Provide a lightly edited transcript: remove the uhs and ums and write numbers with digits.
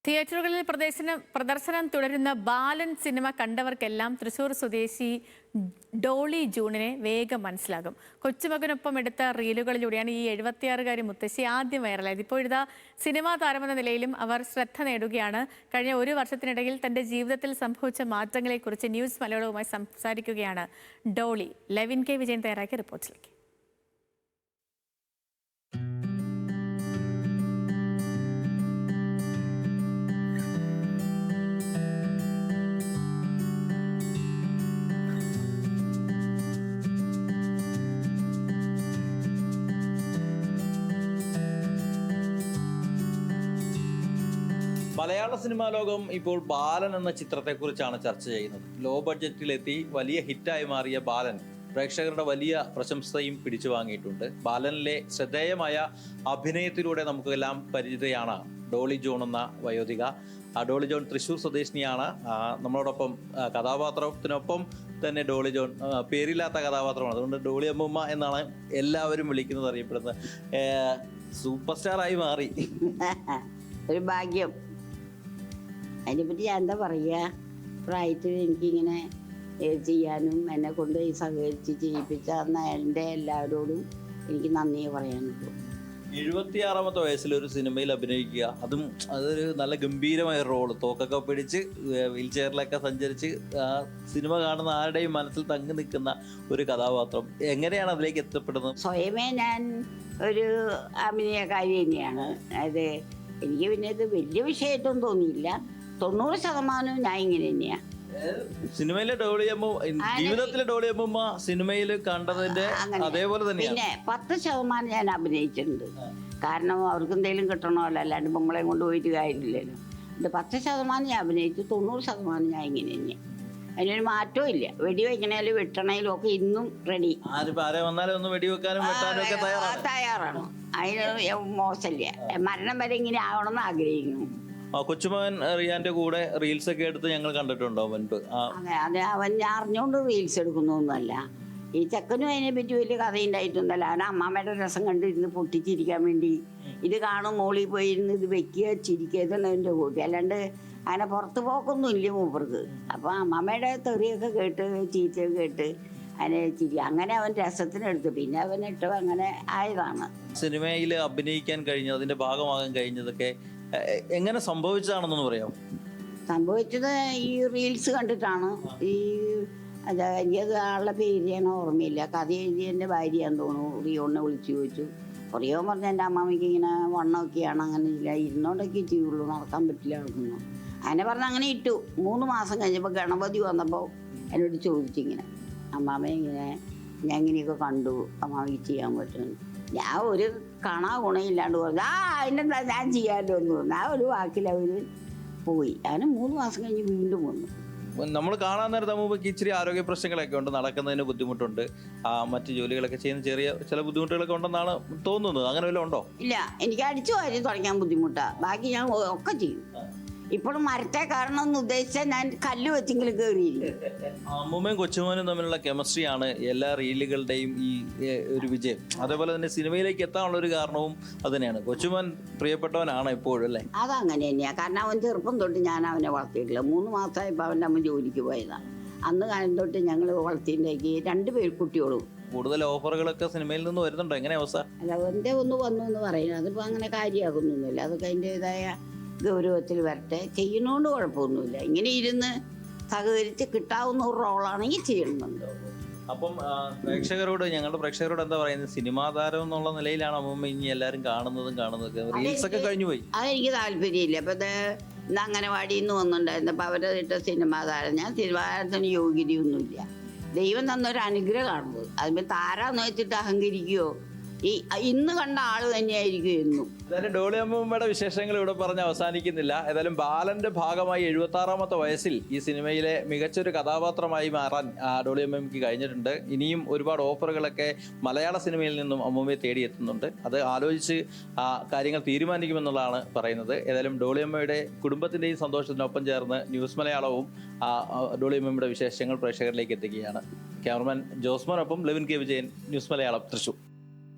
തിയേറ്ററുകളിൽ പ്രദർശനം തുടരുന്ന ബാലൻ സിനിമ കണ്ടവർക്കെല്ലാം തൃശൂർ സ്വദേശി ഡോളി ജൂണിനെ വേഗം മനസ്സിലാകും. കൊച്ചുമകനൊപ്പം എടുത്ത റീലുകളിലൂടെയാണ് ഈ 76കാരി മുത്തശ്ശി ആദ്യം വൈറലായത്. ഇപ്പോഴിതാ സിനിമാ താരമെന്ന നിലയിലും അവർ ശ്രദ്ധ നേടുകയാണ്. കഴിഞ്ഞ ഒരു വർഷത്തിനിടയിൽ തന്റെ ജീവിതത്തിൽ സംഭവിച്ച മാറ്റങ്ങളെക്കുറിച്ച് ന്യൂസ് മലയാളവുമായി സംസാരിക്കുകയാണ് ഡോളി. ലെവിൻ കെ വിജയൻ തയ്യാറാക്കിയ റിപ്പോർട്ടിലേക്ക്. മലയാള സിനിമാ ലോകം ഇപ്പോൾ ബാലൻ എന്ന ചിത്രത്തെക്കുറിച്ചാണ് ചർച്ച ചെയ്യുന്നത്. ലോ ബഡ്ജറ്റിലെത്തി വലിയ ഹിറ്റായി മാറിയ ബാലൻ പ്രേക്ഷകരുടെ വലിയ പ്രശംസയും പിടിച്ചു വാങ്ങിയിട്ടുണ്ട്. ബാലനിലെ ശ്രദ്ധേയമായ അഭിനയത്തിലൂടെ നമുക്കെല്ലാം പരിചിതയാണ് ഡോളി ജോൺ എന്ന വയോധിക. ഡോളി ജോൺ തൃശ്ശൂർ സ്വദേശിനിയാണ്. നമ്മളോടൊപ്പം കഥാപാത്രത്തിനൊപ്പം തന്നെ ഡോളി ജോൺ പേരില്ലാത്ത കഥാപാത്രമാണ്, അതുകൊണ്ട് ഡോളി അമ്മൂമ്മ എന്നാണ് എല്ലാവരും വിളിക്കുന്നത്, അറിയപ്പെടുന്നത്. സൂപ്പർ സ്റ്റാറായി മാറി. ഒരു ഭാഗ്യം. അതിനെപ്പറ്റി ഞാൻ എന്താ പറയുക, പ്രായത്തിൽ എനിക്കിങ്ങനെ ചെയ്യാനും എന്നെ കൊണ്ട് സഹകരിച്ച് ചെയ്യിപ്പിച്ച എൻ്റെ എല്ലാവരോടും എനിക്ക് നന്ദിയെ പറയാനുള്ളൂ. 76ാമത്തെ വയസ്സിൽ ഒരു സിനിമയിൽ അഭിനയിക്കുക, അതൊരു നല്ല ഗംഭീരമായ റോള്, തോക്കൊക്കെ പിടിച്ച് വീൽ ചെയറിലൊക്കെ സഞ്ചരിച്ച് സിനിമ കാണുന്ന ആരുടെയും മനസ്സിൽ തങ്ങി നിൽക്കുന്ന ഒരു കഥാപാത്രം. എങ്ങനെയാണ് അതിലേക്ക് എത്തപ്പെടുന്നത്? സ്വയമേ ഞാൻ ഒരു അഭിനയക്കാരി തന്നെയാണ്. അതായത് എനിക്ക് പിന്നെ ഇത് വലിയ വിഷയമായിട്ടൊന്നും തോന്നിയില്ല. 90% ഞാൻ ഇങ്ങനെ തന്നെയാണ്. സിനിമയിലെ ഡോളിയമ്മ, ജീവിതത്തിലെ ഡോളിയമ്മ സിനിമയിൽ കണ്ടതിന്റെ അതേപോലെ തന്നെയാണ്. പിന്നെ 10% ഞാൻ അഭിനയിച്ചിട്ടുണ്ട്. കാരണം അവർക്ക് എന്തെങ്കിലും കിട്ടണമല്ലോ, അല്ലാണ്ട് നമ്മളെ കൊണ്ട് പോയിട്ട് കാര്യമില്ലല്ലോ. ഇത് 10% ഞാൻ അഭിനയിച്ചു, 90% ഞാൻ ഇങ്ങനെ തന്നെയാണ്. അതിനൊരു മാറ്റവും ഇല്ല. വെടിവെക്കണേലും വെട്ടണേലും ഒക്കെ ഇന്നും റെഡി. തയ്യാറാണ്. അതിന് മോശമില്ല. മരണം വരെ ഇങ്ങനെ ആവണമെന്ന് ആഗ്രഹിക്കുന്നു. കൊച്ചുമകൻ റിയാന്റെ കൂടെ റീൽസ് ഒക്കെ എടുത്ത് ഞങ്ങൾ കണ്ടിട്ടുണ്ടോ മുൻപ്? അതെ, അവൻ അറിഞ്ഞുകൊണ്ട് റീൽസ് എടുക്കുന്നൊന്നുമല്ല. ഈ ചെക്കനും അതിനെ പറ്റി വലിയ കഥയുണ്ടായിട്ടൊന്നുമല്ല. അവൻ അമ്മാമ്മയുടെ രസം കണ്ടിരുന്ന് പൊട്ടിച്ചിരിക്കാൻ വേണ്ടി ഇത് കാണും മോളിൽ പോയിരുന്ന് ഇത് വെക്കുക ചിരിക്കുക, ഇതാണ് എൻ്റെ കൂട്ടി. അല്ലാണ്ട് അങ്ങനെ പുറത്ത് പോക്കൊന്നും ഇല്ല മൂപ്പർക്ക്. അപ്പോൾ അമ്മാമ്മയുടെ തെറിയൊക്കെ കേട്ട് ചീറ്റയൊക്കെ കേട്ട് അതിനെ ചിരി, അങ്ങനെ അവൻ രസത്തിനെടുത്ത് പിന്നെ അവൻ ഇട്ട് അങ്ങനെ ആയതാണ്. സിനിമയിൽ അഭിനയിക്കാൻ കഴിഞ്ഞത്, അതിന്റെ ഭാഗമാകാൻ കഴിഞ്ഞതൊക്കെ എങ്ങനെ സംഭവിച്ചതാണെന്നൊന്ന് പറയാമോ? സംഭവിച്ചത് ഈ റീൽസ് കണ്ടിട്ടാണ്. ഈ എനിക്കത് ആളുടെ പേര് ഞാൻ ഓർമ്മയില്ല. കഥ എഴുതി എൻ്റെ ഭാര്യയാന്ന് തോന്നുന്നു. റിയോണിനെ വിളിച്ചു ചോദിച്ചു. റിയോ പറഞ്ഞ എൻ്റെ അമ്മാമ്മയ്ക്ക് ഇങ്ങനെ വണ്ണമൊക്കെയാണ്, അങ്ങനെ ഇല്ല, ഇരുന്നോണ്ടൊക്കെ ചെയ്യുള്ളൂ, നടക്കാൻ പറ്റില്ല ആൾക്കൊന്നും. അങ്ങനെ പറഞ്ഞ് അങ്ങനെ ഇട്ടു. 3 മാസം കഴിഞ്ഞപ്പോൾ ഗണപതി വന്നപ്പോൾ എന്നോട് ചോദിച്ചിങ്ങനെ, അമ്മാമ്മ ഇങ്ങനെ ഞാൻ ഇങ്ങനെയൊക്കെ കണ്ടു, അമ്മാമ്മയ്ക്ക് ചെയ്യാൻ പറ്റും. ഞാൻ ഒരു ഗുണയില്ലാണ്ട് പറഞ്ഞു, അതിനെന്താ ഞാൻ ചെയ്യാമല്ലോ എന്ന് പറഞ്ഞു. ആ ഒരു വാക്കിൽ അവർ പോയി. അങ്ങനെ 3 മാസം കഴിഞ്ഞ് വീണ്ടും വന്നു. നമ്മൾ കാണാൻ നേരത്തെ അമ്മൂമ്മയ്ക്ക് ഇച്ചിരി ആരോഗ്യ പ്രശ്നങ്ങളൊക്കെ ഉണ്ട്, നടക്കുന്നതിന് ബുദ്ധിമുട്ടുണ്ട്, മറ്റു ജോലികളൊക്കെ ചെയ്യുന്ന ചെറിയ ചില ബുദ്ധിമുട്ടുകളൊക്കെ ഉണ്ടെന്നാണ് തോന്നുന്നത്. അങ്ങനെ വല്ലതും ഉണ്ടോ? ഇല്ല, എനിക്ക് അടിച്ചു വാരി തുടങ്ങാൻ ബുദ്ധിമുട്ടാണ്. ബാക്കി ഞാൻ ഒക്കെ ചെയ്യും. ഇപ്പോഴും മരത്തെ കാരണം എന്ന് ഉദ്ദേശിച്ചാൽ ഞാൻ കല്ല് വെച്ചെങ്കിലും കയറിയില്ല. അമ്മൂമ്മയും കൊച്ചുമോനും തമ്മിലുള്ള കെമിസ്ട്രിയാണ് എല്ലാ റീലുകളുടെയും ഈ ഒരു വിജയം. അതേപോലെ തന്നെ സിനിമയിലേക്ക് എത്താനുള്ള ഒരു കാരണവും അത് തന്നെയാണ്. കൊച്ചുമോൻ പ്രിയപ്പെട്ടവനാണ് എപ്പോഴും, അല്ലേ? അതങ്ങനെ തന്നെയാണ്. കാരണം അവൻ ചെറുപ്പം തൊട്ട് ഞാൻ അവനെ വളർത്തിയിട്ടില്ല. 3 മാസമായപ്പോൾ അവൻ്റെ അമ്മ ജോലിക്ക് പോയതാണ്. അന്ന് കാലം തൊട്ട് ഞങ്ങൾ വളർത്തിയിട്ടേക്ക് 2 പേർക്കുട്ടിയോളും. കൂടുതൽ ഓഫറുകളൊക്കെ സിനിമയിൽ നിന്ന് വരുന്നുണ്ടോ? എങ്ങനെ അവസ്ഥ? അല്ല, എൻ്റെ ഒന്ന് വന്നു എന്ന് പറയുന്നത് അതിപ്പോൾ അങ്ങനെ കാര്യമാകുന്നൊന്നുമില്ല. അതൊക്കെ അതിൻ്റെതായ ഗൗരവത്തിൽ വരട്ടെ. ചെയ്യുന്നതുകൊണ്ട് കുഴപ്പമൊന്നുമില്ല. ഇങ്ങനെ ഇരുന്ന് സഹകരിച്ച് കിട്ടാവുന്ന ഒരു റോളാണെങ്കിൽ ചെയ്യണമെന്നുണ്ട്. അപ്പം ഞങ്ങളുടെ പ്രേക്ഷകരോട് എന്താ പറയുന്നത്? സിനിമാ താരം എന്നുള്ള നിലയിലാണ് അമ്മൂമ്മ ഇനി എല്ലാവരും കാണുന്നതൊക്കെ റീൽസ് ഒക്കെ കഴിഞ്ഞു പോയി. അതെനിക്ക് താല്പര്യമില്ല. അപ്പം ഇന്ന് അംഗനവാടിയിൽ നിന്ന് വന്നിട്ടുണ്ടായിരുന്നു. അപ്പം അവരെ ഇട്ട സിനിമാ താരം. ഞാൻ സിനിമാ താരത്തിന് യോഗ്യതയൊന്നുമില്ല. ദൈവം തന്നൊരു അനുഗ്രഹമാണ്. അതിപ്പോൾ താരാന്ന് വെച്ചിട്ട് അഹങ്കരിക്കുകയോ ഇന്ന് കണ്ട ആള് തന്നെയായിരിക്കും എന്നും. ഏതായാലും ഡോളി അമ്മൂമ്മയുടെ വിശേഷങ്ങൾ ഇവിടെ പറഞ്ഞ് അവസാനിക്കുന്നില്ല. ഏതായാലും ബാലന്റെ ഭാഗമായി 76ാമത്തെ വയസ്സിൽ ഈ സിനിമയിലെ മികച്ചൊരു കഥാപാത്രമായി മാറാൻ ഡോളി അമ്മൂമ്മയ്ക്ക് കഴിഞ്ഞിട്ടുണ്ട്. ഇനിയും ഒരുപാട് ഓഫറുകളൊക്കെ മലയാള സിനിമയിൽ നിന്നും അമ്മൂമ്മയെ തേടിയെത്തുന്നുണ്ട്. അത് ആലോചിച്ച് കാര്യങ്ങൾ തീരുമാനിക്കുമെന്നുള്ളതാണ് പറയുന്നത്. ഏതായാലും ഡോളി അമ്മയുടെ കുടുംബത്തിന്റെയും സന്തോഷത്തിനൊപ്പം ചേർന്ന് ന്യൂസ് മലയാളവും ഡോളി അമ്മൂമ്മയുടെ വിശേഷങ്ങൾ പ്രേക്ഷകരിലേക്ക് എത്തിക്കുകയാണ്. ക്യാമറമാൻ ജോസ്മോനൊപ്പം ലെവിൻ കെ വിജയൻ, ന്യൂസ് മലയാളം, തൃശൂർ.